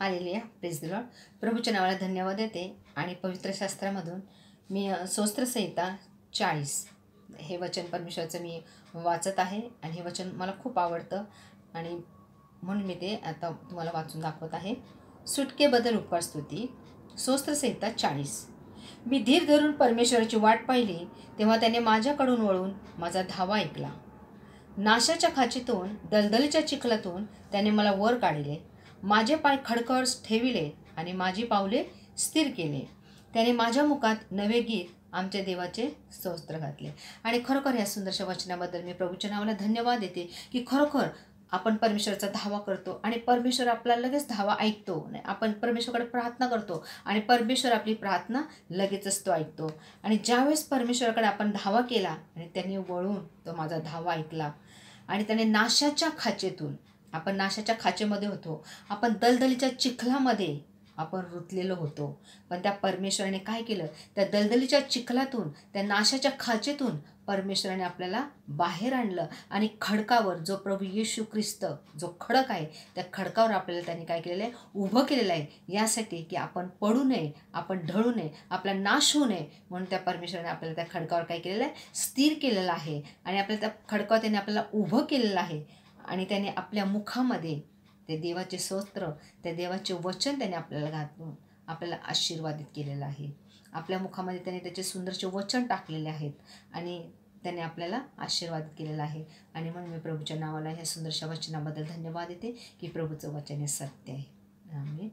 Hallelujah, praise the Lord. प्रभूच्या नावाला धन्यवाद देते आणि पवित्र शास्त्रामधून मी स्तोत्रसंहिता 40 हे वचन परमेश्वराचं मी वाचत आहे आणि हे वचन मला खूप आवडतं आणि म्हणून मी ते आता तुम्हाला वाचून दाखवत आहे. सुटकेबद्दल उपकार स्तुती. स्तोत्रसंहिता 40. मी धीर धरून परमेश्वराची वाट पाहिली, तेव्हा त्याने माझ्याकडून वळून माझा धावा ऐकला. नाशाच्या खाचीतून, दलदलीच्या चिखलातून त्याने मला वर काढले. माझे पाय खडकावर ठेविले आणि माझी पावले स्थिर केले. त्याने माझ्या मुखात नवे गीत आमच्या देवाचे स्तोत्र घातले. आणि खरोखर या सुंदरशा वचनाबद्दल मी प्रभूच्या नावाला धन्यवाद देते की खरोखर आपण परमेश्वराचा धावा करतो आणि परमेश्वर आपला लगेच धावा ऐकतो. आपण परमेश्वराकडे प्रार्थना करतो आणि परमेश्वर आपली प्रार्थना लगेचच तो ऐकतो. आणि ज्यावेळेस परमेश्वराकडे आपण धावा केला आणि त्यांनी वळून तो माझा धावा ऐकला आणि त्याने नाशाच्या खाचेतून, आपण नाशाच्या खाचेमध्ये होतो, आपण दलदलीच्या चिखलामध्ये आपण रुतलेलो होतो, पण त्या परमेश्वराने काय केलं, त्या दलदलीच्या चिखलातून, त्या नाशाच्या खाचेतून परमेश्वराने आपल्याला बाहेर आणलं आणि खडकावर, जो प्रभू येशू ख्रिस्त जो खडक आहे, त्या खडकावर आपल्याला त्यांनी काय केलेलं आहे, उभं केलेलं आहे. यासाठी की आपण पडू नये, आपण ढळू नये, आपला नाश होऊ नये, म्हणून त्या परमेश्वराने आपल्याला त्या खडकावर काय केलेलं आहे, स्थिर केलेलं आहे. आणि आपल्याला त्या खडकावर त्याने आपल्याला उभं केलेलं आहे. आणि त्याने आपल्या मुखामध्ये ते देवाचे स्तोत्र, त्या देवाचे वचन त्याने आपल्याला घालून आपल्याला आशीर्वादित केलेलं आहे. आपल्या मुखामध्ये त्याने त्याचे सुंदरचे वचन टाकलेले आहेत आणि त्याने आपल्याला आशीर्वादित केलेलं आहे. आणि म्हणून मी प्रभूच्या नावाला ह्या सुंदरशा वचनाबद्दल धन्यवाद देते की प्रभूचं वचन हे सत्य आहे. आमेन.